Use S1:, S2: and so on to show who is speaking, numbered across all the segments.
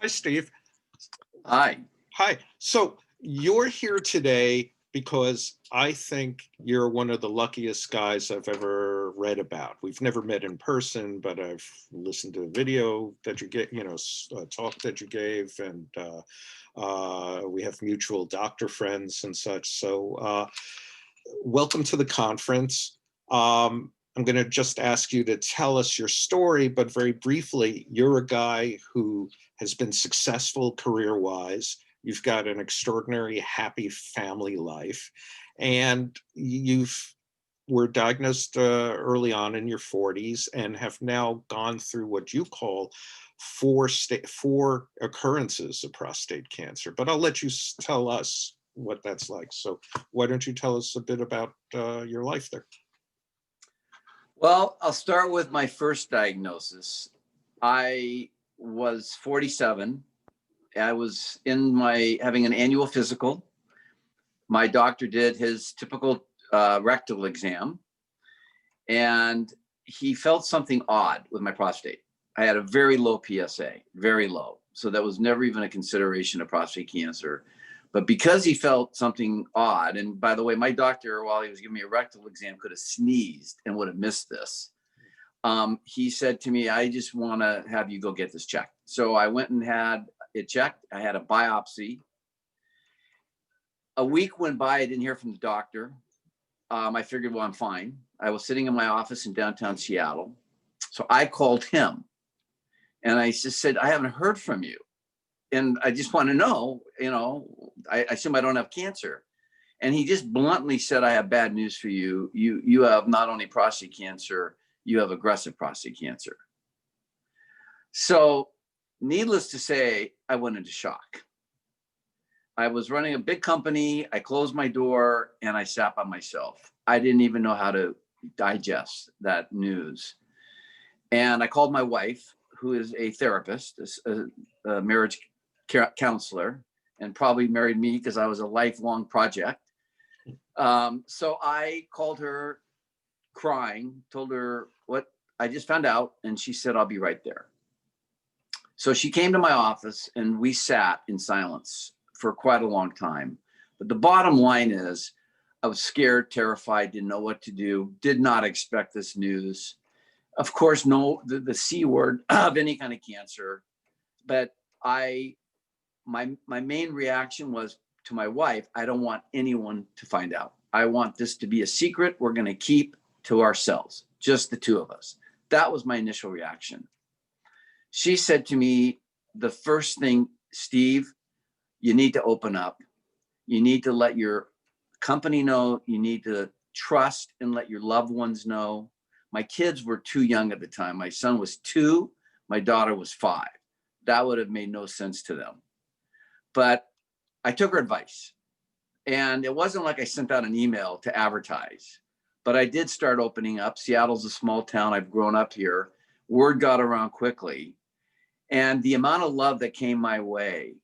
S1: Hi, Steve.
S2: Hi.
S1: Hi. So you're here today because I think you're one of the luckiest guys I've ever read about. We've never met in person, but I've listened to a video that you get, a talk that you gave, and we have mutual doctor friends and such. So welcome to the conference. I'm going to just ask you to tell us your story, but very briefly, you're a guy who has been successful career-wise. You've got an extraordinary, happy family life, and were diagnosed early on in your 40s and have now gone through what you call four occurrences of prostate cancer. But I'll let you tell us what that's like. So why don't you tell us a bit about your life there?
S2: Well, I'll start with my first diagnosis. I was 47. I was having an annual physical. My doctor did his typical rectal exam, and he felt something odd with my prostate. I had a very low PSA, very low. So that was never even a consideration of prostate cancer. But because he felt something odd, and by the way, my doctor, while he was giving me a rectal exam, could have sneezed and would have missed this. He said to me, I just want to have you go get this checked. So I went and had it checked. I had a biopsy. A week went by, I didn't hear from the doctor. I figured, well, I'm fine. I was sitting in my office in downtown Seattle. So I called him and I just said, I haven't heard from you. And I just want to know, I assume I don't have cancer. And he just bluntly said, I have bad news for you. You have not only prostate cancer, you have aggressive prostate cancer. So needless to say, I went into shock. I was running a big company. I closed my door and I sat by myself. I didn't even know how to digest that news. And I called my wife, who is a therapist, a marriage counselor, and probably married me because I was a lifelong project. So I called her crying, told her what I just found out, and she said, I'll be right there. So she came to my office and we sat in silence for quite a long time. But the bottom line is I was scared, terrified, didn't know what to do, did not expect this news. Of course, no, the C word of any kind of cancer. But my main reaction was to my wife, I don't want anyone to find out. I want this to be a secret we're going to keep to ourselves, just the two of us. That was my initial reaction. She said to me, the first thing, Steve, you need to open up. You need to let your company know. You need to trust and let your loved ones know. My kids were too young at the time. My son was 2, my daughter was 5. That would have made no sense to them. But I took her advice. And it wasn't like I sent out an email to advertise, but I did start opening up. Seattle's a small town. I've grown up here. Word got around quickly. And the amount of love that came my way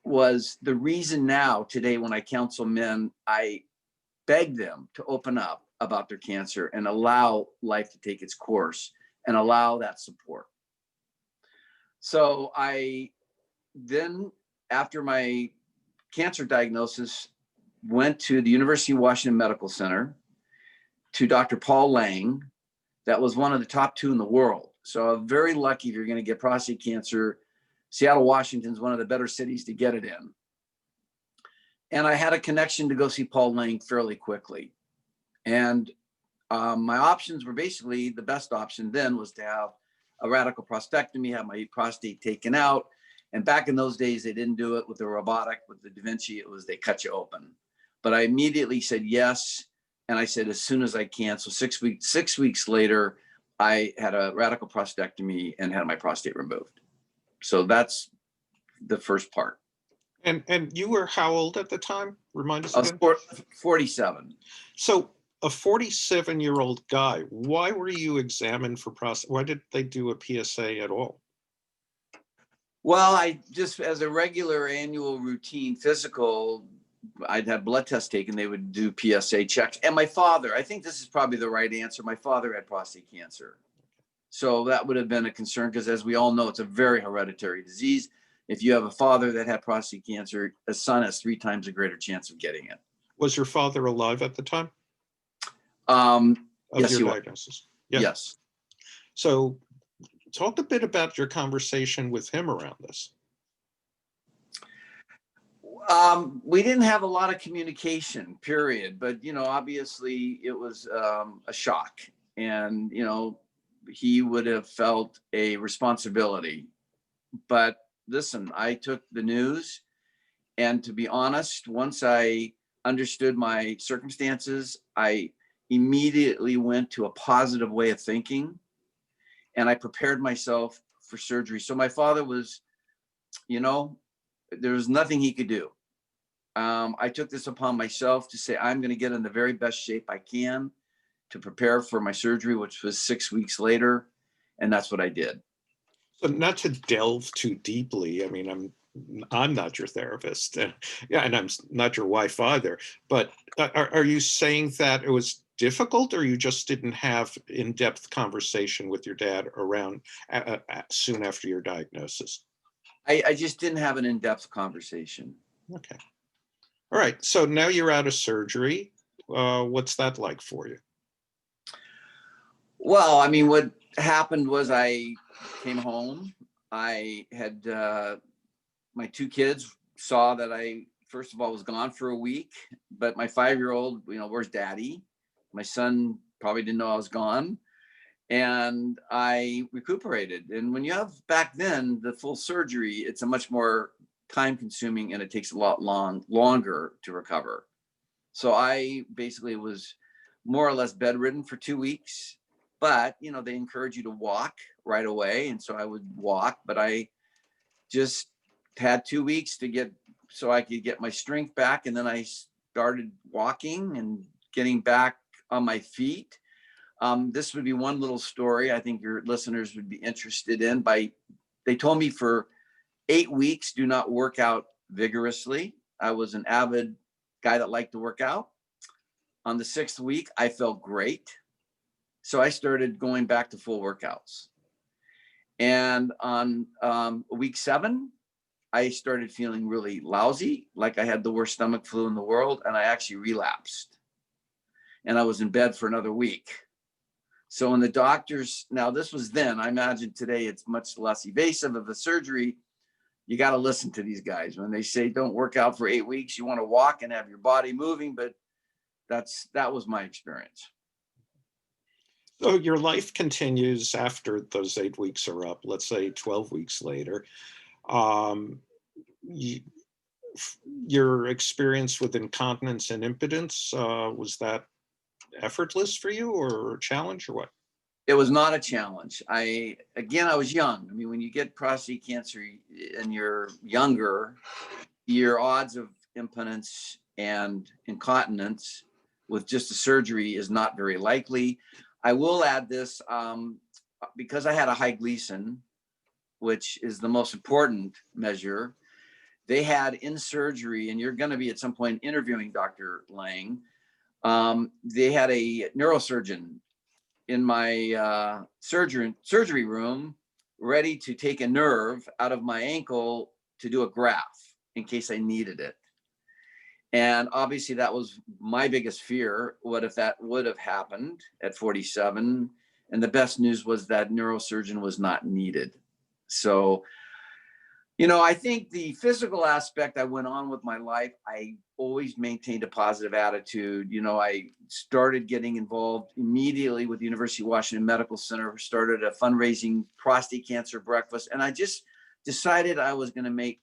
S2: was the reason now today when I counsel men, I beg them to open up about their cancer and allow life to take its course and allow that support. So I then, after my cancer diagnosis, went to the University of Washington Medical Center to Dr. Paul Lang. That was one of the top 2 in the world. So I'm very lucky if you're going to get prostate cancer. Seattle, Washington is one of the better cities to get it in. And I had a connection to go see Paul Lang fairly quickly. And my options were basically, the best option then was to have a radical prostatectomy, have my prostate taken out. And back in those days, they didn't do it with the robotic, with the Da Vinci. It was they cut you open. But I immediately said yes. And I said, as soon as I can. So 6 weeks later, I had a radical prostatectomy and had my prostate removed. So that's the first part.
S1: And you were how old at the time? Remind us again.
S2: I was 47.
S1: So a 47-year-old guy, why were you examined for prostate? Why did they do a PSA at all?
S2: Well, I just, as a regular annual routine physical, I'd have blood tests taken. They would do PSA checks. And my father, I think this is probably the right answer. My father had prostate cancer. So that would have been a concern because, as we all know, it's a very hereditary disease. If you have a father that had prostate cancer, a son has 3 times a greater chance of getting it.
S1: Was your father alive at the time
S2: Of
S1: of
S2: yes,
S1: your
S2: he was.
S1: diagnosis? Yeah.
S2: Yes.
S1: So talk a bit about your conversation with him around this.
S2: We didn't have a lot of communication, period. But, obviously it was a shock. And, he would have felt a responsibility. But listen, I took the news. And to be honest, once I understood my circumstances, I immediately went to a positive way of thinking. And I prepared myself for surgery. So my father was, there was nothing he could do. I took this upon myself to say, I'm going to get in the very best shape I can to prepare for my surgery, which was 6 weeks later. And that's what I did.
S1: So not to delve too deeply, I mean, I'm not your therapist, yeah, and I'm not your wife either. But are you saying that it was difficult, or you just didn't have in-depth conversation with your dad around soon after your diagnosis?
S2: I just didn't have an in-depth conversation.
S1: Okay. All right. So now you're out of surgery. What's that like for you?
S2: Well, I mean, what happened was I came home. I had my 2 kids saw that I, first of all, was gone for a week, but my 5-year-old, where's daddy? My son probably didn't know I was gone. And I recuperated. And when you have back then the full surgery, it's a much more time consuming and it takes a lot longer to recover. So I basically was more or less bedridden for 2 weeks, but they encourage you to walk right away. And so I would walk, but I just had 2 weeks so I could get my strength back. And then I started walking and getting back on my feet. This would be one little story I think your listeners would be interested in. They told me for 8 weeks, do not work out vigorously. I was an avid guy that liked to work out. On the 6th week, I felt great. So I started going back to full workouts. And on week 7, I started feeling really lousy, like I had the worst stomach flu in the world, and I actually relapsed. And I was in bed for another week. So when the doctors, now this was then, I imagine today it's much less evasive of a surgery. You got to listen to these guys. When they say don't work out for 8 weeks, you want to walk and have your body moving, but that was my experience.
S1: So your life continues after those 8 weeks are up, let's say 12 weeks later. Your experience with incontinence and impotence, was that effortless for you or a challenge or what?
S2: It was not a challenge. I was young. I mean, when you get prostate cancer and you're younger, your odds of impotence and incontinence with just a surgery is not very likely. I will add this, because I had a high Gleason, which is the most important measure. They had in surgery, and you're going to be at some point interviewing Dr. Lang. They had a neurosurgeon in my surgery room ready to take a nerve out of my ankle to do a graft in case I needed it. And obviously that was my biggest fear. What if that would have happened at 47? And the best news was that neurosurgeon was not needed. So, I think the physical aspect I went on with my life, I always maintained a positive attitude. I started getting involved immediately with the University of Washington Medical Center, started a fundraising prostate cancer breakfast. And I just decided I was going to make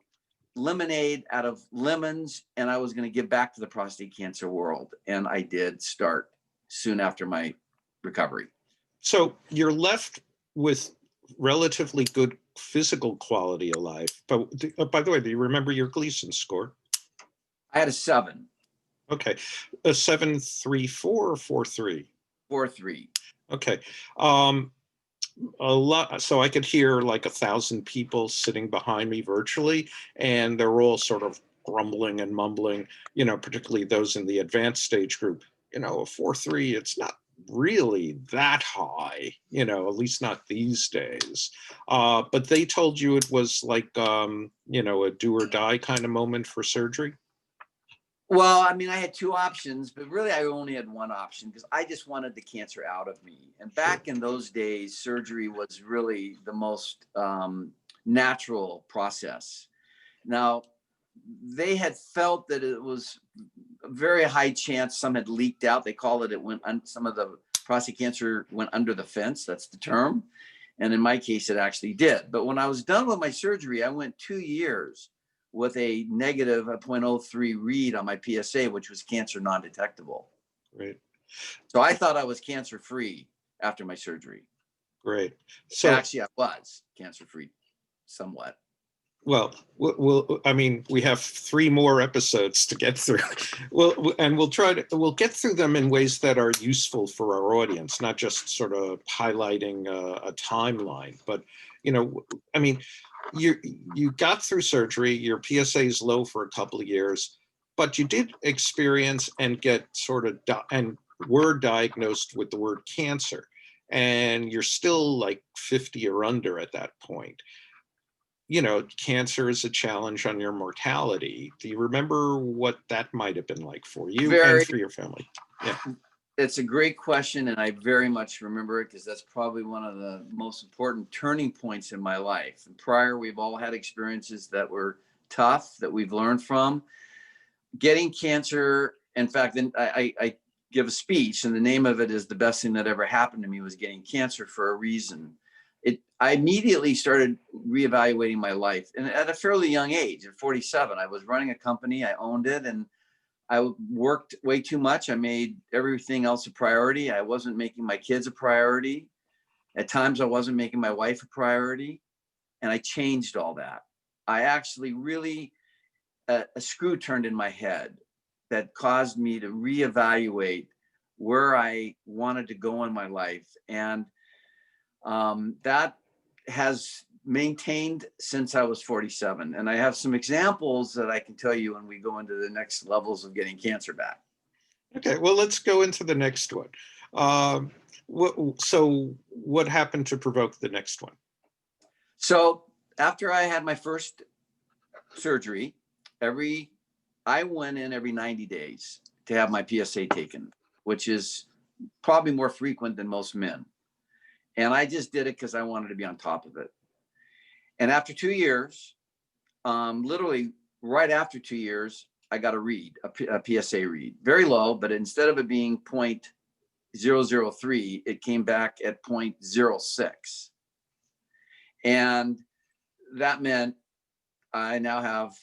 S2: lemonade out of lemons and I was going to give back to the prostate cancer world. And I did start soon after my recovery.
S1: So you're left with relatively good physical quality of life. But by the way, do you remember your Gleason score?
S2: I had a 7.
S1: Okay. A 7.34 or 4.3?
S2: 4.3.
S1: Okay. A lot. So I could hear like 1,000 people sitting behind me virtually, and they're all sort of grumbling and mumbling, particularly those in the advanced stage group. A 4.3, it's not really that high, you know, at least not these days. But they told you it was like, you know, a do or die kind of moment for surgery?
S2: Well, I mean, I had two options, but really I only had one option because I just wanted the cancer out of me. And
S1: Sure.
S2: back in those days, surgery was really the most natural process. Now, they had felt that it was a very high chance some had leaked out. They call it, some of the prostate cancer went under the fence. That's the term. And in my case, it actually did. But when I was done with my surgery, I went 2 years with a negative, a 0.03 read on my PSA, which was cancer non-detectable.
S1: Right.
S2: So I thought I was cancer free after my surgery.
S1: Great. So
S2: Actually, I was cancer free somewhat.
S1: well, I mean, we have 3 more episodes to get through. And we'll get through them in ways that are useful for our audience, not just sort of highlighting a timeline. But, you know, I mean, you got through surgery, your PSA is low for a couple of years, but you did experience and get sort of, and were diagnosed with the word cancer. And you're still like 50 or under at that point. You know, cancer is a challenge on your mortality. Do you remember what that might have been like for you and
S2: Very,
S1: for your family? Yeah.
S2: it's a great question. And I very much remember it because that's probably one of the most important turning points in my life. And prior, we've all had experiences that were tough that we've learned from. Getting cancer, in fact, then I give a speech, and the name of it is "The Best Thing That Ever Happened to Me Was Getting Cancer for a Reason." I immediately started reevaluating my life, and at a fairly young age, at 47, I was running a company, I owned it, and I worked way too much. I made everything else a priority. I wasn't making my kids a priority. At times, I wasn't making my wife a priority, and I changed all that. I actually really, a screw turned in my head that caused me to reevaluate where I wanted to go in my life. And that has maintained since I was 47. And I have some examples that I can tell you when we go into the next levels of getting cancer back.
S1: Okay, well, let's go into the next one. So what happened to provoke the next one?
S2: So after I had my first surgery, I went in every 90 days to have my PSA taken, which is probably more frequent than most men. And I just did it because I wanted to be on top of it. And after 2 years, literally right after 2 years, I got a PSA read, very low, but instead of it being 0.003, it came back at 0.06. And that meant I now have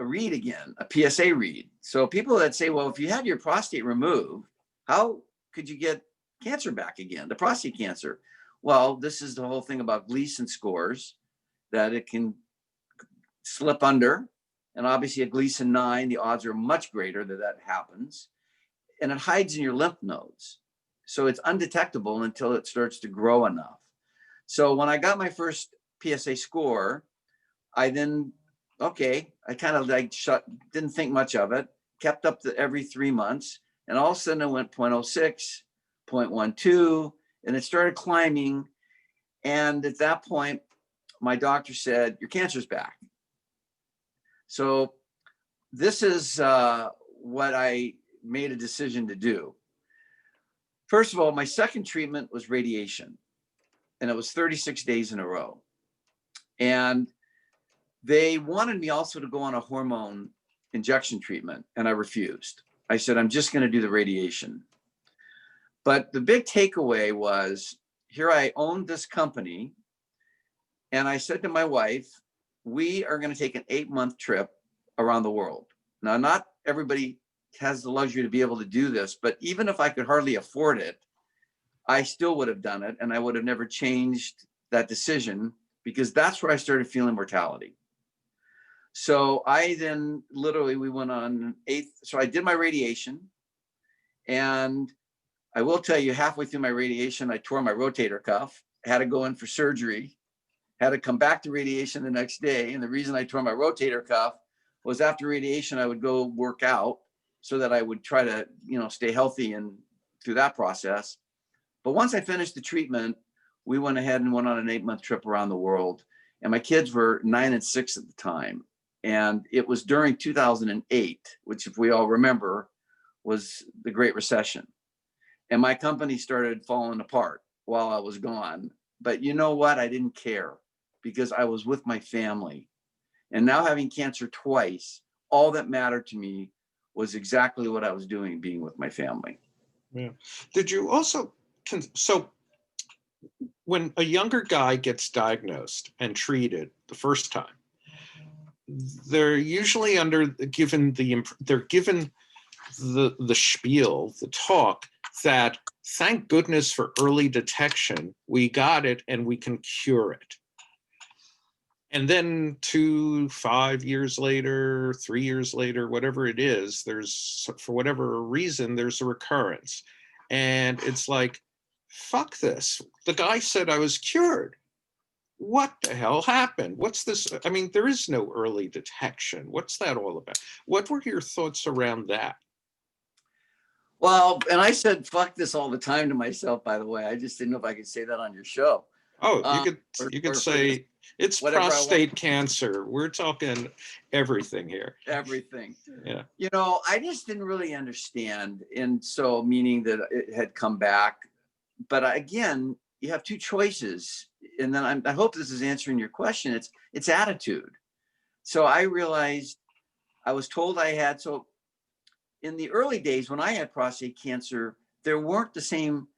S2: a read again, a PSA read. So people that say, well, if you had your prostate removed, how could you get cancer back again, the prostate cancer? Well, this is the whole thing about Gleason scores, that it can slip under. And obviously at Gleason 9, the odds are much greater that happens. And it hides in your lymph nodes. So it's undetectable until it starts to grow enough. So when I got my first PSA score, I then, I kind of didn't think much of it, kept up every 3 months. And all of a sudden it went 0.06, 0.12, and it started climbing. And at that point, my doctor said, your cancer's back. So this is what I made a decision to do. First of all, my second treatment was radiation, and it was 36 days in a row. And they wanted me also to go on a hormone injection treatment, and I refused. I said, I'm just going to do the radiation. But the big takeaway was, here I owned this company, and I said to my wife, we are going to take an 8-month trip around the world. Now, not everybody has the luxury to be able to do this, but even if I could hardly afford it, I still would have done it, and I would have never changed that decision, because that's where I started feeling mortality. So I then we went on 8th. So I did my radiation, and I will tell you, halfway through my radiation, I tore my rotator cuff, had to go in for surgery, had to come back to radiation the next day. And the reason I tore my rotator cuff was after radiation, I would go work out so that I would try to, stay healthy and through that process. But once I finished the treatment, we went ahead and went on an 8-month trip around the world. And my kids were 9 and 6 at the time. And it was during 2008, which, if we all remember, was the Great Recession. And my company started falling apart while I was gone. But you know what? I didn't care, because I was with my family. And now, having cancer twice, all that mattered to me was exactly what I was doing, being with my family.
S1: Yeah. Did you also, so when a younger guy gets diagnosed and treated the first time, they're usually given the spiel, the talk that, thank goodness for early detection, we got it and we can cure it. And then 2, 5 years later, 3 years later, whatever it is, for whatever reason, there's a recurrence. And it's like, fuck this. The guy said I was cured. What the hell happened? What's this? I mean, there is no early detection. What's that all about? What were your thoughts around that?
S2: Well, and I said, fuck this all the time to myself, by the way. I just didn't know if I could say that on your show.
S1: Oh, you could say it's prostate cancer. We're talking everything here.
S2: Everything.
S1: Yeah.
S2: You know, I just didn't really understand. And so, meaning that it had come back. But again, you have two choices. And then I hope this is answering your question. It's attitude. So I realized I was told I had, so in the early days when I had prostate cancer, there weren't the same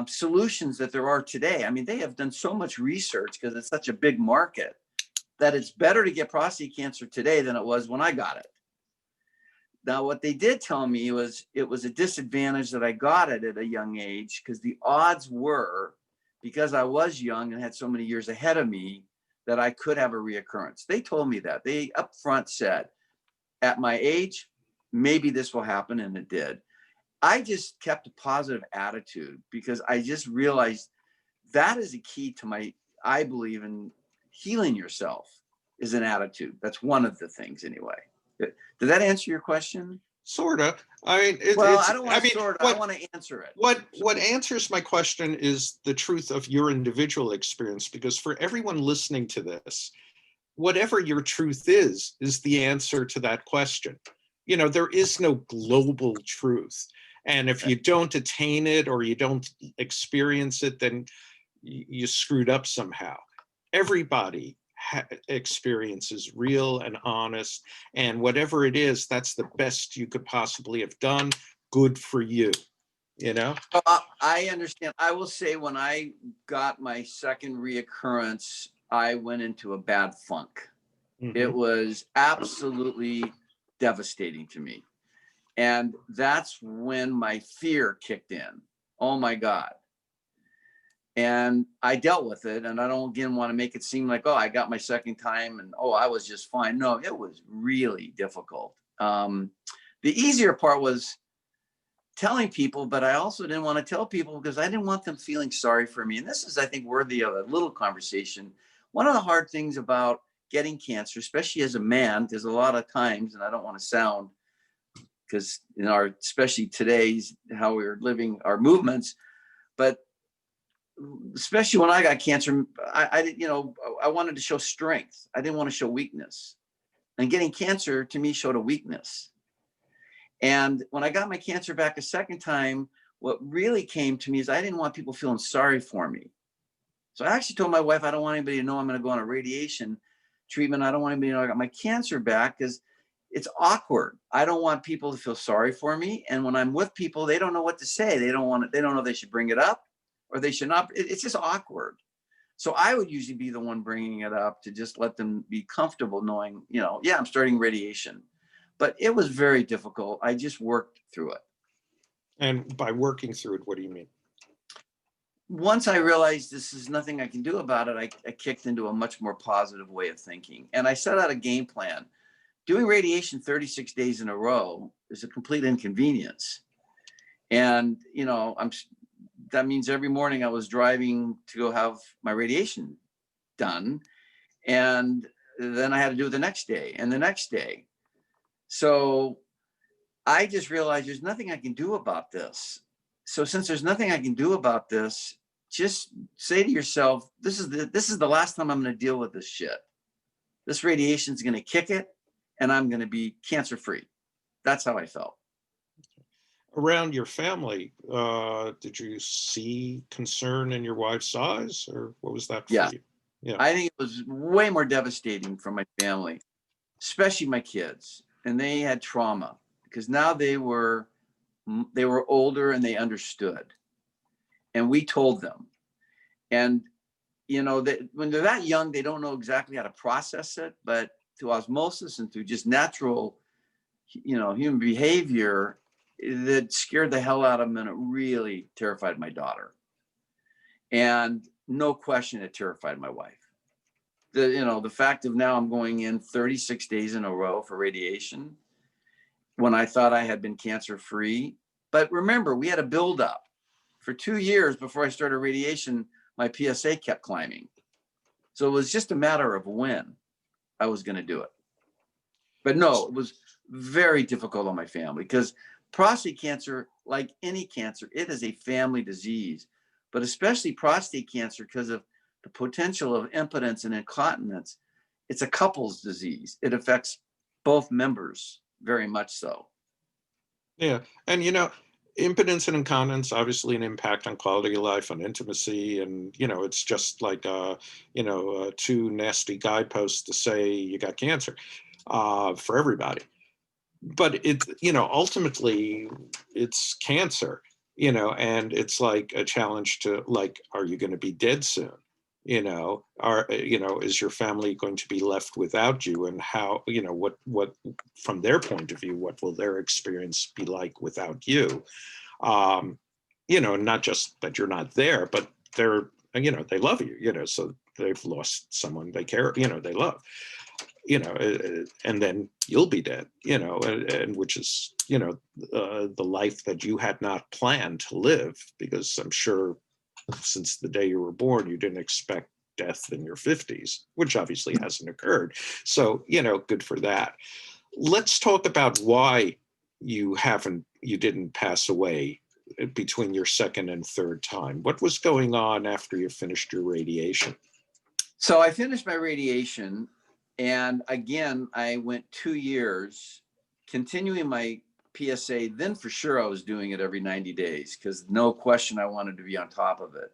S2: solutions that there are today. I mean, they have done so much research, because it's such a big market, that it's better to get prostate cancer today than it was when I got it. Now, what they did tell me was it was a disadvantage that I got it at a young age, because the odds were, because I was young and had so many years ahead of me, that I could have a reoccurrence. They told me that. They up front said, at my age, maybe this will happen, and it did. I just kept a positive attitude, because I just realized that is a key to I believe in healing yourself, is an attitude. That's one of the things anyway. Did that answer your question?
S1: Sort of. I mean,
S2: I don't want to sort of, I want to answer it.
S1: What answers my question is the truth of your individual experience, because for everyone listening to this, whatever your truth is the answer to that question. You know, there is no global truth. And if you don't attain it or you don't experience it, then you screwed up somehow. Everybody experiences real and honest, and whatever it is, that's the best you could possibly have done. Good for you, you know?
S2: I understand. I will say, when I got my second reoccurrence, I went into a bad funk. Mm-hmm. It was absolutely devastating to me. And that's when my fear kicked in. Oh my God. And I dealt with it. And I don't, again, want to make it seem like, oh, I got my second time and, oh, I was just fine. No, it was really difficult. The easier part was telling people, but I also didn't want to tell people, because I didn't want them feeling sorry for me. And this is, I think, worthy of a little conversation. One of the hard things about getting cancer, especially as a man, there's a lot of times, and I don't want to sound, because in our, especially today's, how we're living our movements, but especially when I got cancer, I wanted to show strength. I didn't want to show weakness. And getting cancer to me showed a weakness. And when I got my cancer back a second time, what really came to me is I didn't want people feeling sorry for me. So I actually told my wife, I don't want anybody to know I'm going to go on a radiation treatment. I don't want anybody to know I got my cancer back, because it's awkward. I don't want people to feel sorry for me. And when I'm with people, they don't know what to say. They don't know if they should bring it up or they should not. It's just awkward. So I would usually be the one bringing it up, to just let them be comfortable knowing, I'm starting radiation. But it was very difficult. I just worked through it. And
S1: by working through it, what do you mean?
S2: Once I realized this is nothing I can do about it, I kicked into a much more positive way of thinking. And I set out a game plan. Doing radiation 36 days in a row is a complete inconvenience. And, that means every morning I was driving to go have my radiation done. And then I had to do it the next day and the next day. So I just realized there's nothing I can do about this. so since there's nothing I can do about this, just say to yourself, this is the last time I'm going to deal with this shit. This radiation is going to kick it, and I'm going to be cancer free. That's how I felt.
S1: Around your family, did you see concern in your wife's eyes, or what was that for
S2: Yeah.
S1: you? Yeah.
S2: I think it was way more devastating for my family, especially my kids. And they had trauma because now they were older and they understood. And we told them. And, you know, when they're that young, they don't know exactly how to process it. But through osmosis and through just natural, you know, human behavior, that scared the hell out of them, and it really terrified my daughter. And no question, it terrified my wife. The fact of now I'm going in 36 days in a row for radiation when I thought I had been cancer free. But remember, we had a buildup for 2 years before I started radiation. My PSA kept climbing. So it was just a matter of when I was going to do it. But no, it was very difficult on my family because prostate cancer, like any cancer, it is a family disease, but especially prostate cancer because of the potential of impotence and incontinence. It's a couple's disease. It affects both members very much so.
S1: Yeah. And, you know, impotence and incontinence, obviously an impact on quality of life, on intimacy. And, you know, it's just like, two nasty guideposts to say you got cancer for everybody. But it's, you know, ultimately it's cancer, you know, and it's like a challenge to, like, are you going to be dead soon? You know, is your family going to be left without you? And how, you know, what from their point of view, what will their experience be like without you? You know, not just that you're not there, but they're, you know, they love you, you know, so they've lost someone they care, you know, they love, you know, and then you'll be dead, you know, and which is, you know, the life that you had not planned to live, because I'm sure since the day you were born, you didn't expect death in your 50s, which obviously hasn't occurred. So, you know, good for that. Let's talk about why you didn't pass away between your second and third time. What was going on after you finished your radiation?
S2: So I finished my radiation, and again, I went 2 years continuing my PSA. Then for sure I was doing it every 90 days because no question I wanted to be on top of it.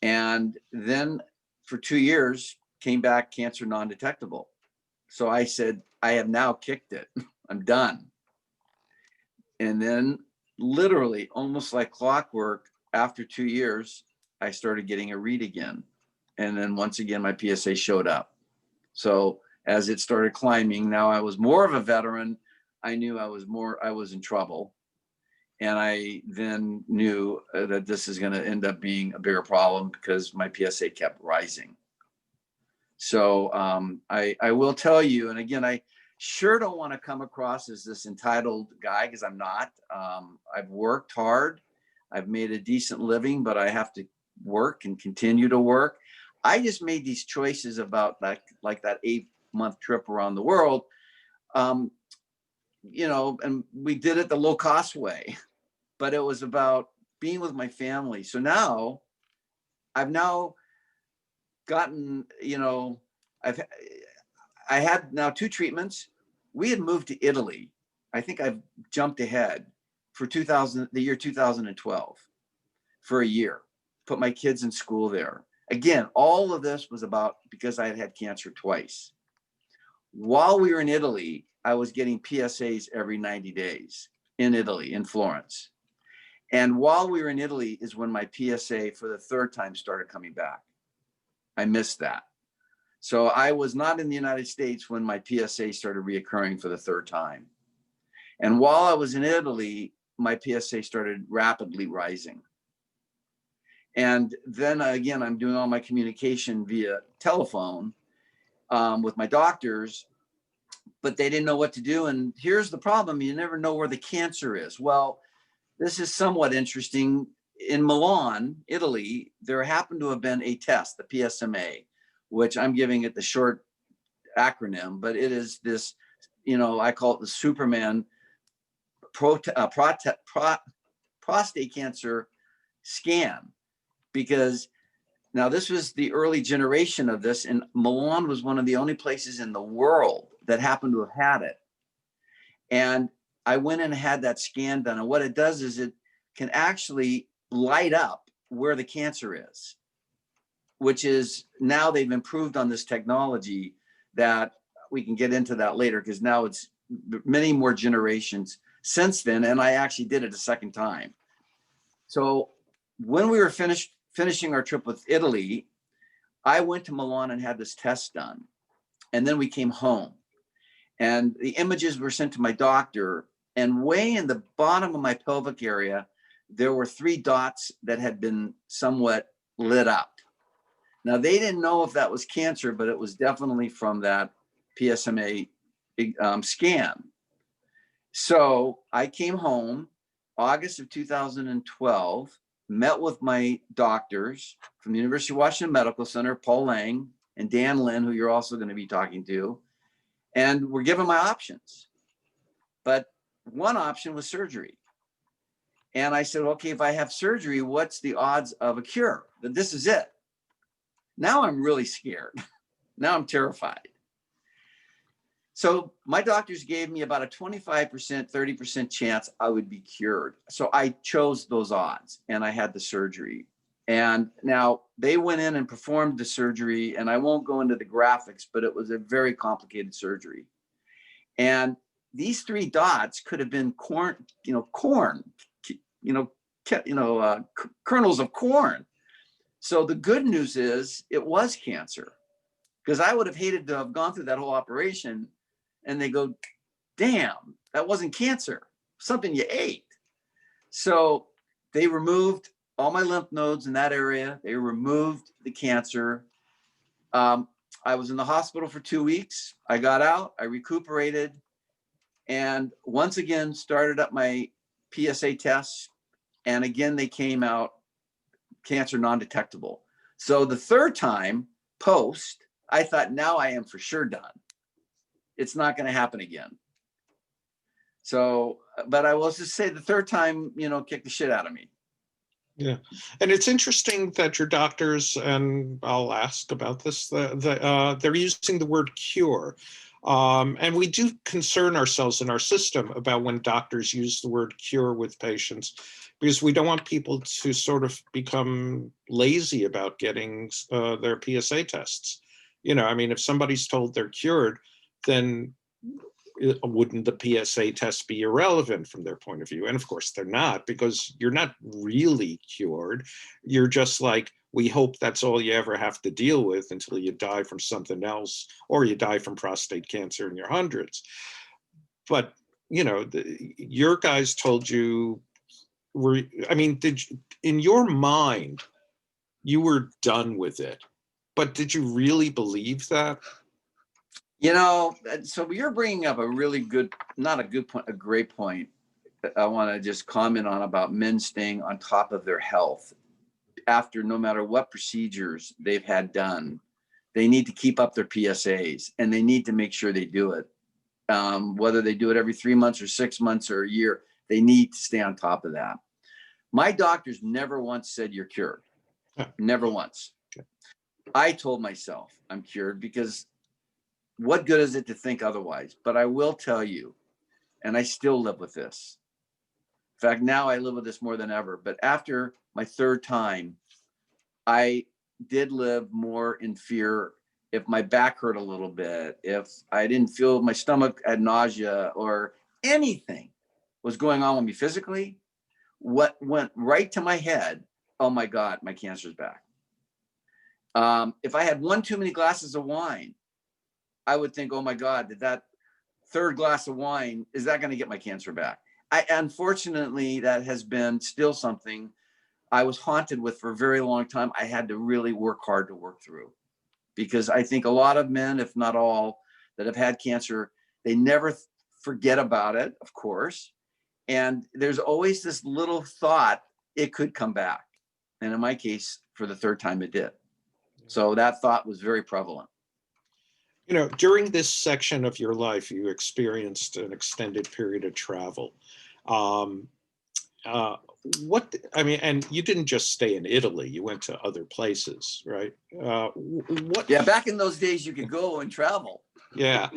S2: And then for 2 years came back cancer non-detectable. So I said, I have now kicked it. I'm done. And then literally almost like clockwork, after 2 years, I started getting a read again. And then once again, my PSA showed up. So as it started climbing, now I was more of a veteran. I knew I was in trouble. And I then knew that this is going to end up being a bigger problem because my PSA kept rising. So I will tell you, and again, I sure don't want to come across as this entitled guy, because I'm not. I've worked hard. I've made a decent living, but I have to work and continue to work. I just made these choices about like that 8-month trip around the world, you know, and we did it the low cost way, but it was about being with my family. So now I've now gotten, you know, I had now 2 treatments. We had moved to Italy. I think I've jumped ahead for the year 2012 for a year, put my kids in school there. Again, all of this was about because I had had cancer twice. While we were in Italy, I was getting PSAs every 90 days in Italy, in Florence. And while we were in Italy is when my PSA for the 3rd time started coming back. I missed that. So I was not in the United States when my PSA started reoccurring for the 3rd time. And while I was in Italy, my PSA started rapidly rising. And then again, I'm doing all my communication via telephone with my doctors, but they didn't know what to do. And here's the problem. You never know where the cancer is. Well, this is somewhat interesting. In Milan, Italy, there happened to have been a test, the PSMA, which I'm giving it the short acronym, but it is this, you know, I call it the Superman prostate cancer scan, because now this was the early generation of this, and Milan was one of the only places in the world that happened to have had it. And I went in and had that scan done. And what it does is it can actually light up where the cancer is, which is, now they've improved on this technology that we can get into that later, because now it's many more generations since then. And I actually did it a second time. So when we were finishing our trip with Italy, I went to Milan and had this test done. And then we came home. And the images were sent to my doctor. And way in the bottom of my pelvic area, there were 3 dots that had been somewhat lit up. Now, they didn't know if that was cancer, but it was definitely from that PSMA scan. So I came home August of 2012, met with my doctors from the University of Washington Medical Center, Paul Lang and Dan Lin, who you're also going to be talking to, and we're given my options. But one option was surgery. And I said, okay, if I have surgery, what's the odds of a cure? That this is it. Now I'm really scared. Now I'm terrified. So my doctors gave me about a 25%, 30% chance I would be cured. So I chose those odds and I had the surgery. And now they went in and performed the surgery, and I won't go into the graphics, but it was a very complicated surgery. And these 3 dots could have been kernels of corn. So the good news is it was cancer, because I would have hated to have gone through that whole operation and they go, damn, that wasn't cancer, something you ate. So they removed all my lymph nodes in that area. They removed the cancer. I was in the hospital for 2 weeks. I got out, I recuperated, and once again started up my PSA tests. And again, they came out cancer non-detectable. So the third time post, I thought, now I am for sure done. It's not going to happen again. So, but I will just say the third time, kicked the shit out of me.
S1: Yeah. And it's interesting that your doctors, and I'll ask about this, they're using the word cure. And we do concern ourselves in our system about when doctors use the word cure with patients, because we don't want people to sort of become lazy about getting their PSA tests. If somebody's told they're cured, then wouldn't the PSA test be irrelevant from their point of view? And of course they're not, because you're not really cured. You're just like, we hope that's all you ever have to deal with until you die from something else, or you die from prostate cancer in your hundreds. But, your guys told you, in your mind, you were done with it, but did you really believe that?
S2: So you're bringing up a really good, not a good point, a great point that I want to just comment on about men staying on top of their health after no matter what procedures they've had done. They need to keep up their PSAs, and they need to make sure they do it. Whether they do it every 3 months or 6 months or a year, they need to stay on top of that. My doctors never once said you're cured. Never once. Okay. I told myself I'm cured, because what good is it to think otherwise? But I will tell you, and I still live with this. In fact, now I live with this more than ever. But after my third time, I did live more in fear. If my back hurt a little bit, if I didn't feel my stomach had nausea, or anything was going on with me physically, what went right to my head, oh my God, my cancer's back. If I had one too many glasses of wine, I would think, oh my God, did that third glass of wine, is that going to get my cancer back? Unfortunately, that has been still something I was haunted with for a very long time. I had to really work hard to work through, because I think a lot of men, if not all, that have had cancer, they never forget about it, of course. And there's always this little thought it could come back. And in my case, for the third time, it did. So that thought was very prevalent.
S1: During this section of your life, you experienced an extended period of travel. I mean, and you didn't just stay in Italy, you went to other places, right? What?
S2: Yeah, back in those days, you could go and travel.
S1: Yeah.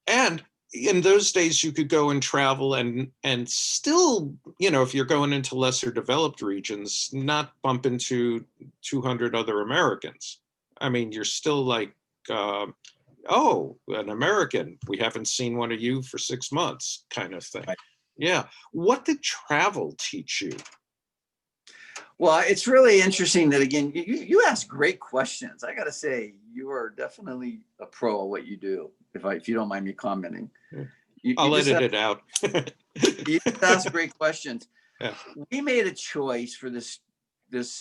S1: And in those days, you could go and travel and still, you know, if you're going into lesser developed regions, not bump into 200 other Americans. I mean, you're still like, oh, an American, we haven't seen one of you for 6 months kind of thing.
S2: Right.
S1: Yeah. What did travel teach you?
S2: Well, it's really interesting that, again, you ask great questions. I got to say, you are definitely a pro at what you do, if you don't mind me commenting.
S1: I'll edit it out.
S2: You just ask great questions.
S1: Yeah.
S2: We made a choice for this, if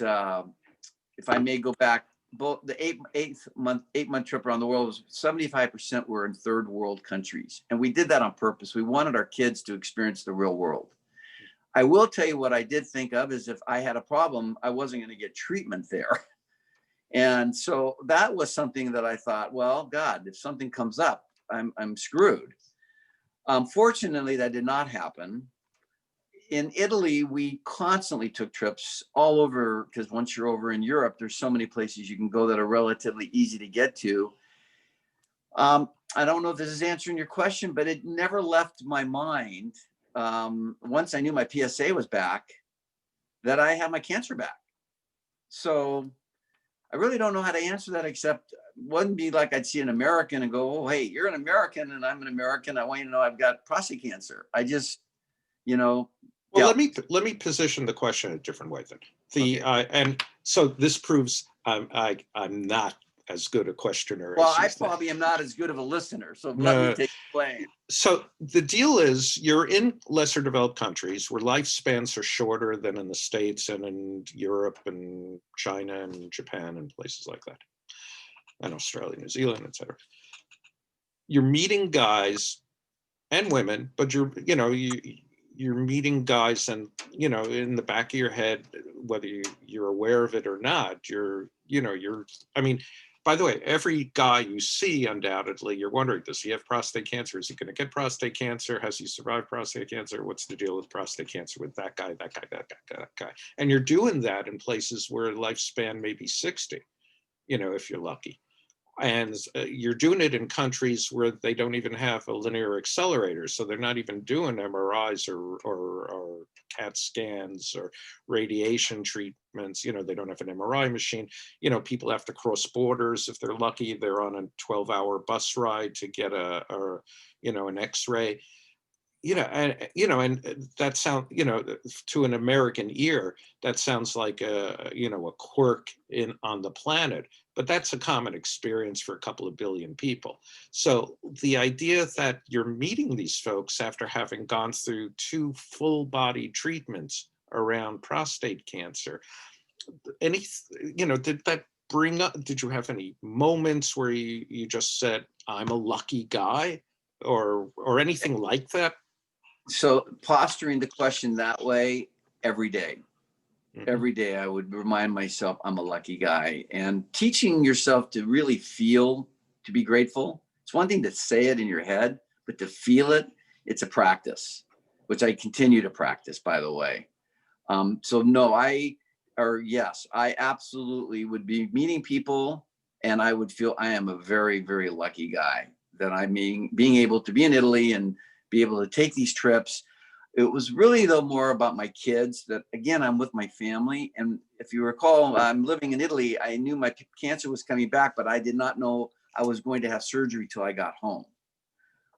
S2: I may go back, both the eight-month trip around the world was 75% were in third world countries. And we did that on purpose. We wanted our kids to experience the real world. I will tell you what I did think of is if I had a problem, I wasn't going to get treatment there. And so that was something that I thought, well, God, if something comes up, I'm screwed. Fortunately, that did not happen. In Italy, we constantly took trips all over, because once you're over in Europe, there's so many places you can go that are relatively easy to get to. I don't know if this is answering your question, but it never left my mind. Once I knew my PSA was back, that I had my cancer back. So I really don't know how to answer that, except it wouldn't be like I'd see an American and go, oh, hey, you're an American and I'm an American. I want you to know I've got prostate cancer. I just, you know.
S1: Well,
S2: yeah.
S1: let me position the question a different way then.
S2: Okay.
S1: And so this proves I'm not as good a questioner.
S2: Well,
S1: as you
S2: I
S1: think.
S2: probably am not as good of a listener, so
S1: No.
S2: let me take the blame.
S1: So the deal is you're in lesser developed countries where lifespans are shorter than in the States and in Europe and China and Japan and places like that, and Australia, New Zealand, etc. You're meeting guys and women, but you're meeting guys, and in the back of your head, whether you're aware of it or not, I mean, by the way, every guy you see, undoubtedly, you're wondering, does he have prostate cancer? Is he going to get prostate cancer? Has he survived prostate cancer? What's the deal with prostate cancer with that guy, that guy, that guy, that guy? And you're doing that in places where lifespan may be 60, if you're lucky. And you're doing it in countries where they don't even have a linear accelerator. So they're not even doing MRIs or CAT scans or radiation treatments. They don't have an MRI machine. People have to cross borders. If they're lucky, they're on a 12-hour bus ride to get an X-ray. And that sounds, to an American ear, that sounds like a quirk on the planet, but that's a common experience for a couple of billion people. So the idea that you're meeting these folks after having gone through 2 full body treatments around prostate cancer, did that bring up, did you have any moments where you just said, I'm a lucky guy, or anything like that?
S2: So posturing the question that way every day. Every day I would remind myself I'm a lucky guy, and teaching yourself to really feel, to be grateful. It's one thing to say it in your head, but to feel it, it's a practice, which I continue to practice, by the way. So no, yes, I absolutely would be meeting people and I would feel I am a very, very lucky guy that I'm being able to be in Italy and be able to take these trips. It was really, though, more about my kids, that, again, I'm with my family. And if you recall, I'm living in Italy. I knew my cancer was coming back, but I did not know I was going to have surgery till I got home.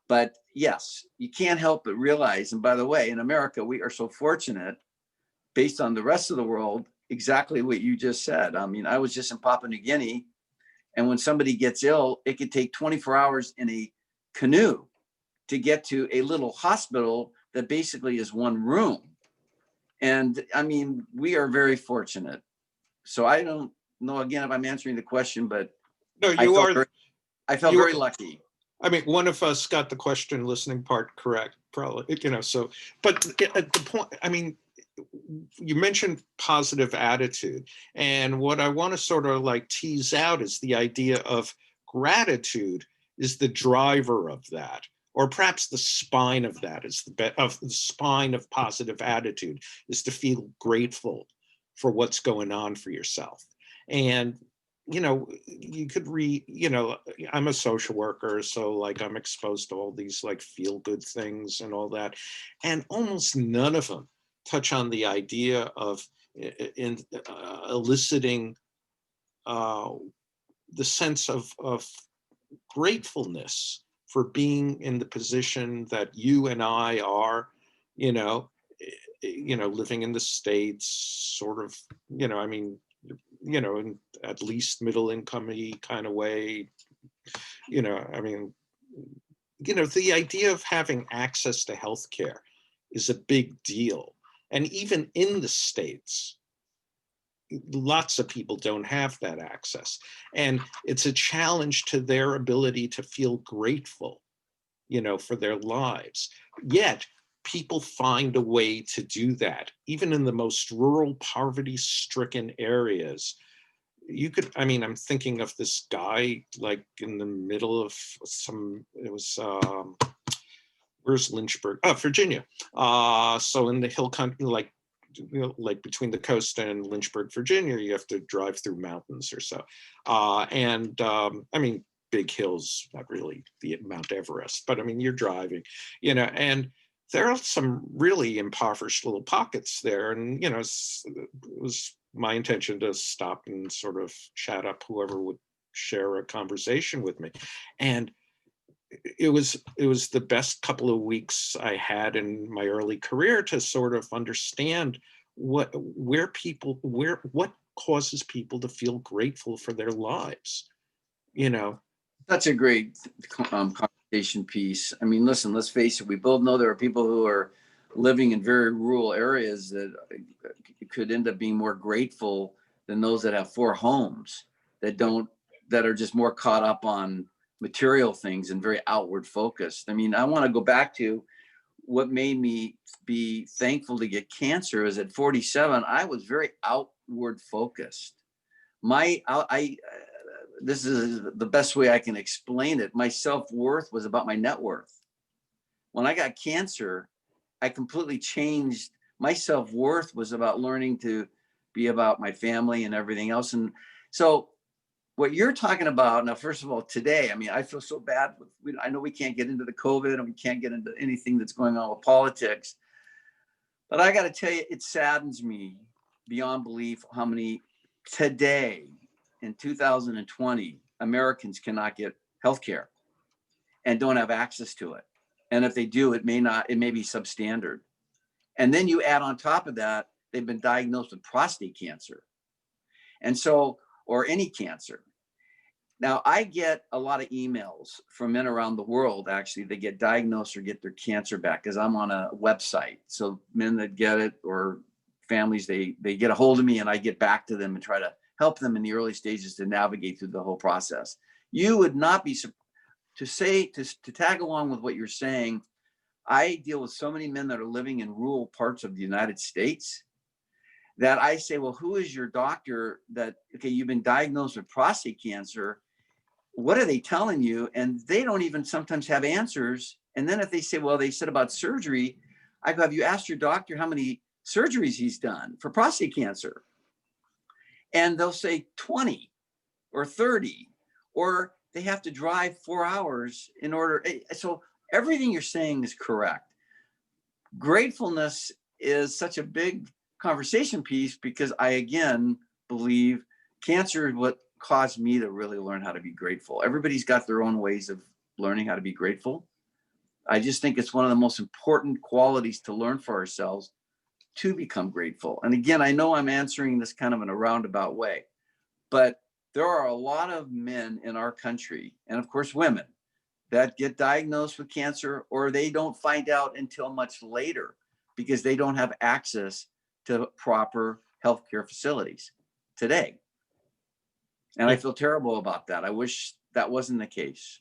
S2: But yes, you can't help but realize, and by the way, in America, we are so fortunate, based on the rest of the world, exactly what you just said. I mean, I was just in Papua New Guinea, and when somebody gets ill, it could take 24 hours in a canoe to get to a little hospital that basically is one room. And I mean, we are very fortunate. So I don't know, again, if I'm answering the question, but
S1: no,
S2: I felt very lucky.
S1: I mean, one of us got the question listening part correct, probably, so, but at the point, I mean, you mentioned positive attitude. And what I want to sort of like tease out is the idea of gratitude is the driver of that. or perhaps the spine of that is the spine of positive attitude is to feel grateful for what's going on for yourself. And you could read, I'm a social worker, so like I'm exposed to all these like feel good things and all that, and almost none of them touch on the idea of eliciting the sense of gratefulness for being in the position that you and I are, living in the States, sort of, I mean, in at least middle income-y kind of way, I mean, the idea of having access to healthcare is a big deal. And even in the States, lots of people don't have that access. And it's a challenge to their ability to feel grateful, for their lives. Yet people find a way to do that, even in the most rural, poverty-stricken areas. I'm thinking of this guy, like in the middle of where's Lynchburg? Oh, Virginia. So in the hill country, like between the coast and Lynchburg, Virginia, you have to drive through mountains or so. Big hills, not really the Mount Everest, but you're driving, and there are some really impoverished little pockets there. And, it was my intention to stop and sort of chat up whoever would share a conversation with me. And it was the best couple of weeks I had in my early career to sort of understand what causes people to feel grateful for their lives,
S2: That's a great conversation piece. I mean, listen, let's face it. We both know there are people who are living in very rural areas that could end up being more grateful than those that have 4 homes that are just more caught up on material things and very outward focused. I mean, I want to go back to what made me be thankful to get cancer. Is at 47, I was very outward focused. This is the best way I can explain it. My self-worth was about my net worth. When I got cancer, I completely changed. My self-worth was about learning to be about my family and everything else. And so what you're talking about now, first of all, today, I feel so bad. I know we can't get into the COVID and we can't get into anything that's going on with politics, but I got to tell you, it saddens me beyond belief how many today in 2020, Americans cannot get healthcare and don't have access to it. And if they do, it may be substandard. And then you add on top of that, they've been diagnosed with prostate cancer. And so, or any cancer. Now, I get a lot of emails from men around the world, actually, they get diagnosed or get their cancer back, because I'm on a website. So men that get it, or families, they get a hold of me and I get back to them and try to help them in the early stages to navigate through the whole process. You would not be to tag along with what you're saying. I deal with so many men that are living in rural parts of the United States that I say, well, who is your doctor that, okay, you've been diagnosed with prostate cancer. What are they telling you? And they don't even sometimes have answers. And then if they say, well, they said about surgery, I go, have you asked your doctor how many surgeries he's done for prostate cancer? And they'll say 20 or 30, or they have to drive 4 hours in order. So everything you're saying is correct. Gratefulness is such a big conversation piece, because I, again, believe cancer is what caused me to really learn how to be grateful. Everybody's got their own ways of learning how to be grateful. I just think it's one of the most important qualities to learn for ourselves, to become grateful. And again, I know I'm answering this kind of in a roundabout way, but there are a lot of men in our country, and of course women, that get diagnosed with cancer, or they don't find out until much later because they don't have access to proper healthcare facilities today. And I feel terrible about that. I wish that wasn't the case.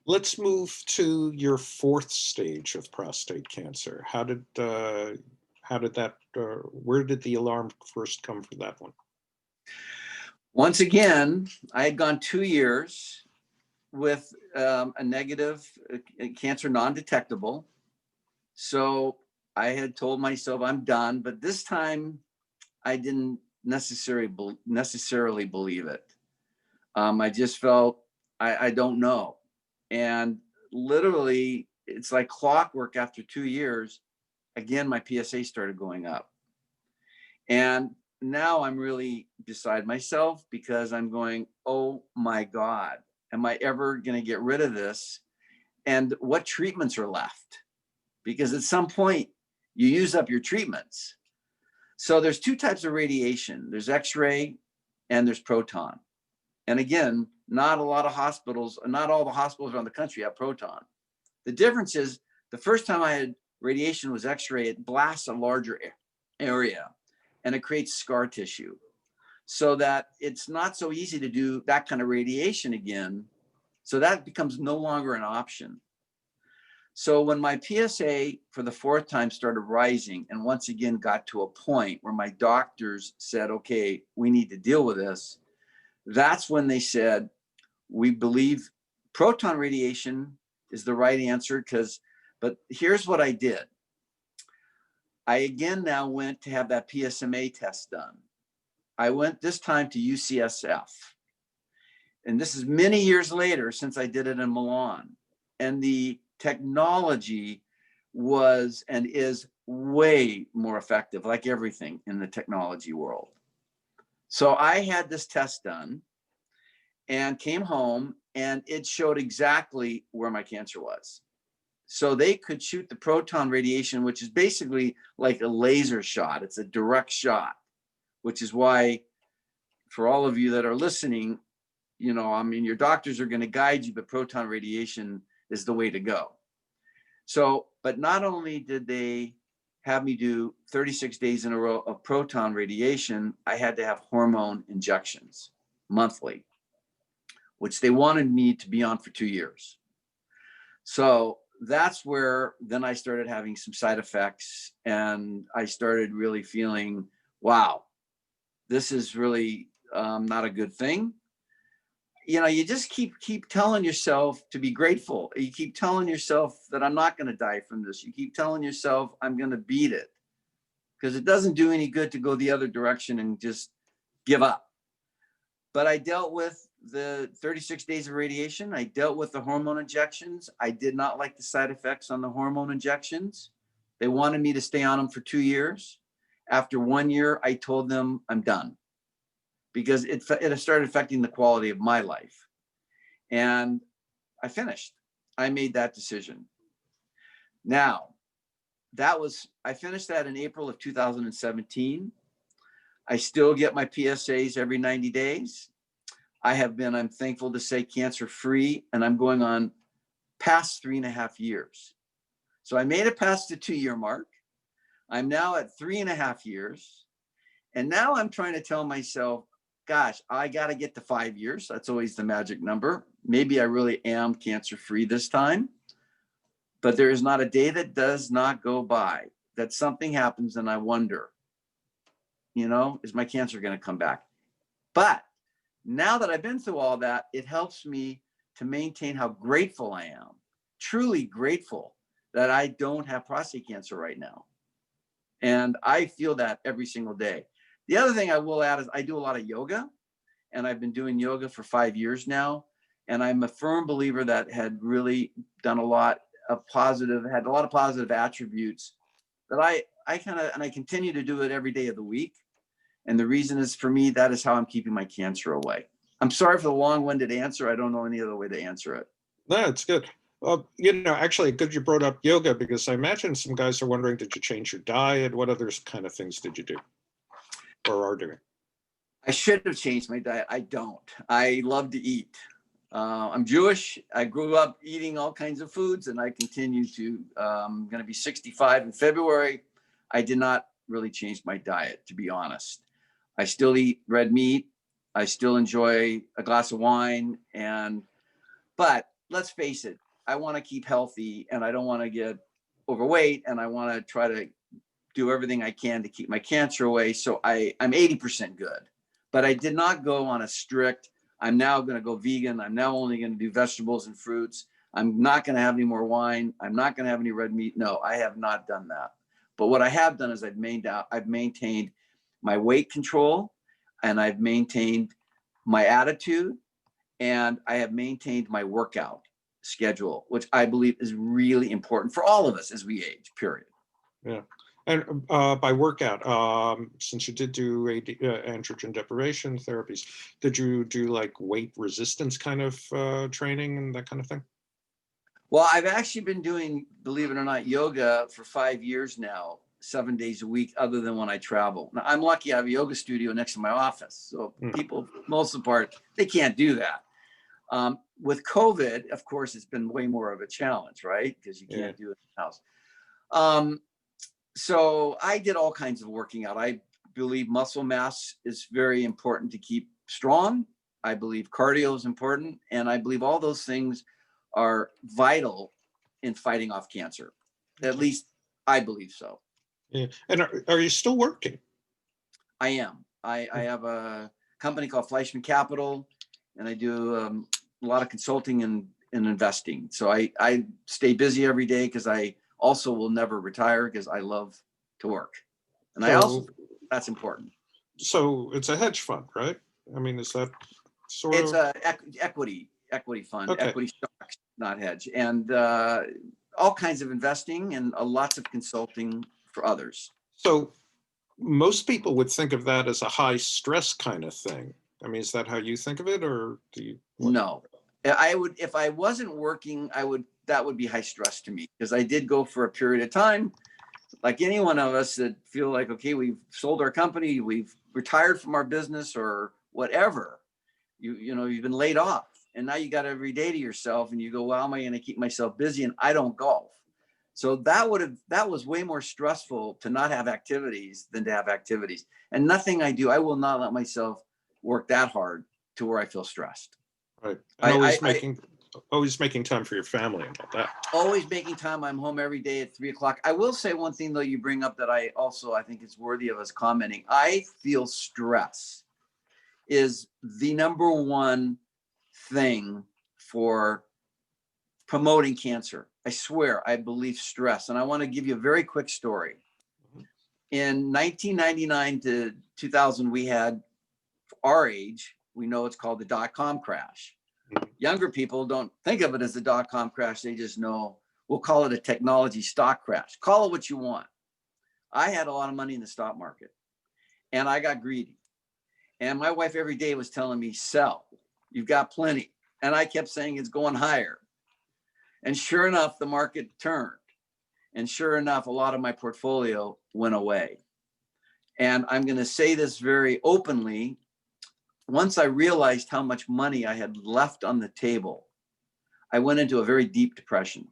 S1: Let's move to your 4th stage of prostate cancer. How did that, where did the alarm first come for that one?
S2: Once again, I had gone 2 years with a negative cancer, non-detectable. So I had told myself I'm done, but this time I didn't necessarily believe it. I just felt, I don't know. And literally, it's like clockwork. After 2 years, again, my PSA started going up. And now I'm really beside myself because I'm going, oh my God, am I ever going to get rid of this? And what treatments are left? Because at some point, you use up your treatments. So there's two types of radiation. There's X-ray and there's proton. And again, not all the hospitals around the country have proton. The difference is the first time I had radiation was X-ray. It blasts a larger area and it creates scar tissue, so that it's not so easy to do that kind of radiation again. So that becomes no longer an option. So when my PSA for the fourth time started rising and once again got to a point where my doctors said, okay, we need to deal with this, that's when they said, we believe proton radiation is the right answer. But here's what I did. I again now went to have that PSMA test done. I went this time to UCSF. And this is many years later since I did it in Milan. And the technology was and is way more effective, like everything in the technology world. So I had this test done and came home, and it showed exactly where my cancer was. So they could shoot the proton radiation, which is basically like a laser shot. It's a direct shot, which is why, for all of you that are listening, your doctors are going to guide you, but proton radiation is the way to go. So, but not only did they have me do 36 days in a row of proton radiation, I had to have hormone injections monthly, which they wanted me to be on for 2 years. So that's where then I started having some side effects, and I started really feeling, wow, this is really not a good thing. You just keep telling yourself to be grateful. You keep telling yourself that I'm not going to die from this. You keep telling yourself I'm going to beat it, because it doesn't do any good to go the other direction and just give up. But I dealt with the 36 days of radiation. I dealt with the hormone injections. I did not like the side effects on the hormone injections. They wanted me to stay on them for 2 years. After 1 year, I told them I'm done, because it started affecting the quality of my life. And I finished. I made that decision. Now, I finished that in April of 2017. I still get my PSAs every 90 days. I'm thankful to say, cancer free, and I'm going on past 3.5 years. So I made it past the 2-year mark. I'm now at 3.5 years. And now I'm trying to tell myself, gosh, I got to get to 5 years. That's always the magic number. Maybe I really am cancer free this time. But there is not a day that does not go by that something happens and I wonder, is my cancer going to come back? But now that I've been through all that, it helps me to maintain how grateful I am, truly grateful that I don't have prostate cancer right now. And I feel that every single day. The other thing I will add is I do a lot of yoga, and I've been doing yoga for 5 years now. And I'm a firm believer that had really done a lot of positive attributes that I continue to do it every day of the week. And the reason is, for me, that is how I'm keeping my cancer away. I'm sorry for the long-winded answer. I don't know any other way to answer it.
S1: No, it's good. Well, actually, good you brought up yoga, because I imagine some guys are wondering, did you change your diet? What other kind of things did you do or are doing?
S2: I should have changed my diet. I don't. I love to eat. I'm Jewish. I grew up eating all kinds of foods, and I continue to. I'm going to be 65 in February. I did not really change my diet, to be honest. I still eat red meat. I still enjoy a glass of wine. But let's face it, I want to keep healthy, and I don't want to get overweight, and I want to try to do everything I can to keep my cancer away. So I'm 80% good, but I did not go on a strict, I'm now going to go vegan. I'm now only going to do vegetables and fruits. I'm not going to have any more wine. I'm not going to have any red meat. No, I have not done that. But what I have done is I've maintained my weight control, and I've maintained my attitude, and I have maintained my workout schedule, which I believe is really important for all of us as we age, period.
S1: Yeah. And by workout, since you did do androgen deprivation therapies, did you do like weight resistance kind of training and that kind of thing?
S2: Well, I've actually been doing, believe it or not, yoga for 5 years now, 7 days a week, other than when I travel. Now, I'm lucky I have a yoga studio next to my office. So people, most of the part, they can't do that. With COVID, of course, it's been way more of a challenge, right? Because you can't do it in the house. So I did all kinds of working out. I believe muscle mass is very important to keep strong. I believe cardio is important. And I believe all those things are vital in fighting off cancer. At least I believe so.
S1: Yeah. And are you still working?
S2: I am. I have a company called Fleishmann Capital, and I do a lot of consulting and investing. So I stay busy every day because I also will never retire because I love to work. And I also, that's important.
S1: So it's a hedge fund, right? I mean, is that sort
S2: of? It's a equity fund, equity stocks, not hedge. And all kinds of investing and lots of consulting for others.
S1: So most people would think of that as a high stress kind of thing. I mean, is that how you think of it, or do you?
S2: No, I would, if I wasn't working, that would be high stress to me, because I did go for a period of time, like any one of us that feel like, okay, we've sold our company, we've retired from our business or whatever, you know, you've been laid off, and now you got every day to yourself, and you go, well, how am I going to keep myself busy? And I don't golf. So that was way more stressful to not have activities than to have activities. And nothing I do, I will not let myself work that hard to where I feel stressed.
S1: Right. And always making time for your family and all that.
S2: Always making time. I'm home every day at 3 o'clock. I will say one thing though, you bring up that I think it's worthy of us commenting. I feel stress is the number one thing for promoting cancer. I swear, I believe stress. And I want to give you a very quick story. In 1999 to 2000, we had, our age, we know it's called the dot-com crash. Younger people don't think of it as the dot-com crash. They just know, we'll call it a technology stock crash. Call it what you want. I had a lot of money in the stock market, and I got greedy. And my wife every day was telling me, sell, you've got plenty. And I kept saying it's going higher. And sure enough, the market turned. And sure enough, a lot of my portfolio went away. And I'm going to say this very openly. Once I realized how much money I had left on the table, I went into a very deep depression.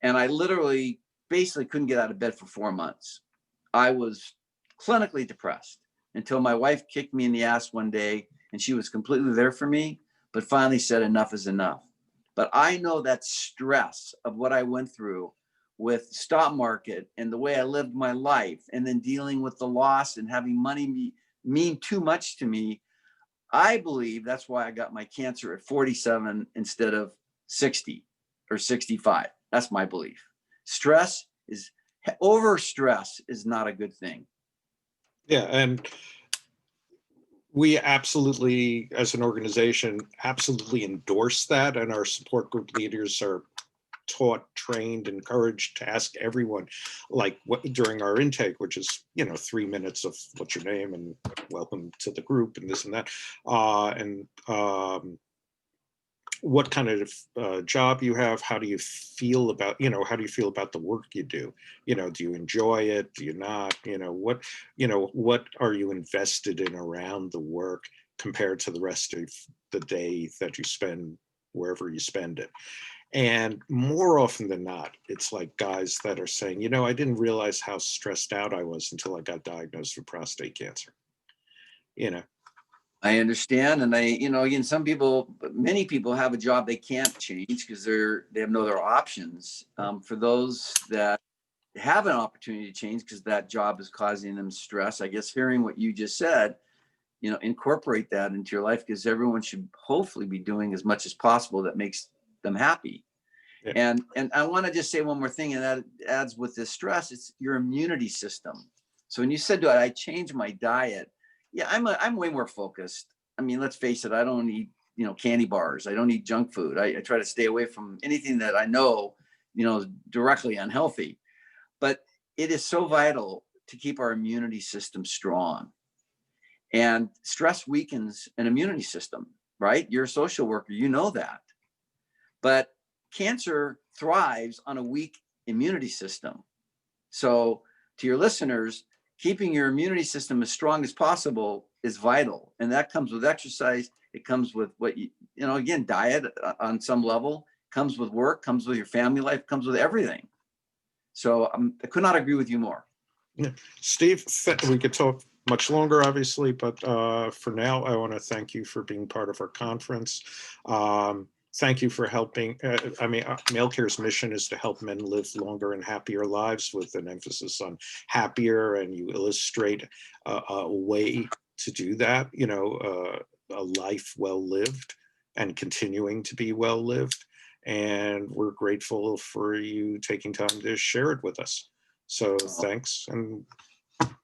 S2: And I literally basically couldn't get out of bed for 4 months. I was clinically depressed until my wife kicked me in the ass one day, and she was completely there for me, but finally said enough is enough. But I know that stress of what I went through with stock market and the way I lived my life, and then dealing with the loss and having money mean too much to me. I believe that's why I got my cancer at 47 instead of 60 or 65. That's my belief. Overstress is not a good thing.
S1: Yeah, and we absolutely, as an organization, absolutely endorse that, and our support group leaders are taught, trained, encouraged to ask everyone, like what during our intake, which is 3 minutes of what's your name and welcome to the group and this and that, and what kind of job you have, how do you feel about the work you do, do you enjoy it, do you not, what are you invested in around the work compared to the rest of the day that you spend wherever you spend it. And more often than not, it's like guys that are saying, I didn't realize how stressed out I was until I got diagnosed with prostate cancer.
S2: I understand. And again, many people have a job they can't change because they have no other options. For those that have an opportunity to change because that job is causing them stress, I guess hearing what you just said, incorporate that into your life, because everyone should hopefully be doing as much as possible that makes them happy. Yeah. And I want to just say one more thing, and that adds with this stress, it's your immunity system. So when you said I changed my diet, yeah, I'm way more focused. I mean, let's face it, I don't eat, candy bars. I don't eat junk food. I try to stay away from anything that I know, is directly unhealthy. But it is so vital to keep our immunity system strong. And stress weakens an immunity system, right? You're a social worker, you know that. But cancer thrives on a weak immunity system. So to your listeners, keeping your immunity system as strong as possible is vital. And that comes with exercise. It comes with what again, diet on some level, comes with work, comes with your family life, comes with everything. So I could not agree with you more.
S1: Yeah. Steve, we could talk much longer, obviously, but for now, I want to thank you for being part of our conference. Thank you for helping. MailCare's mission is to help men live longer and happier lives, with an emphasis on happier, and you illustrate a way to do that, a life well lived and continuing to be well lived. And we're grateful for you taking time to share it with us. So thanks, and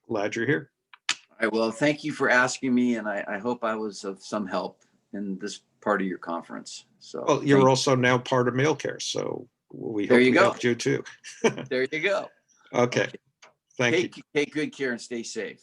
S1: glad you're here.
S2: All right, well, thank you for asking me, and I hope I was of some help in this part of your conference. So,
S1: well, you're also now part of MailCare, so we hope we helped you too.
S2: There you go.
S1: Okay. Thank you.
S2: Take good care and stay safe.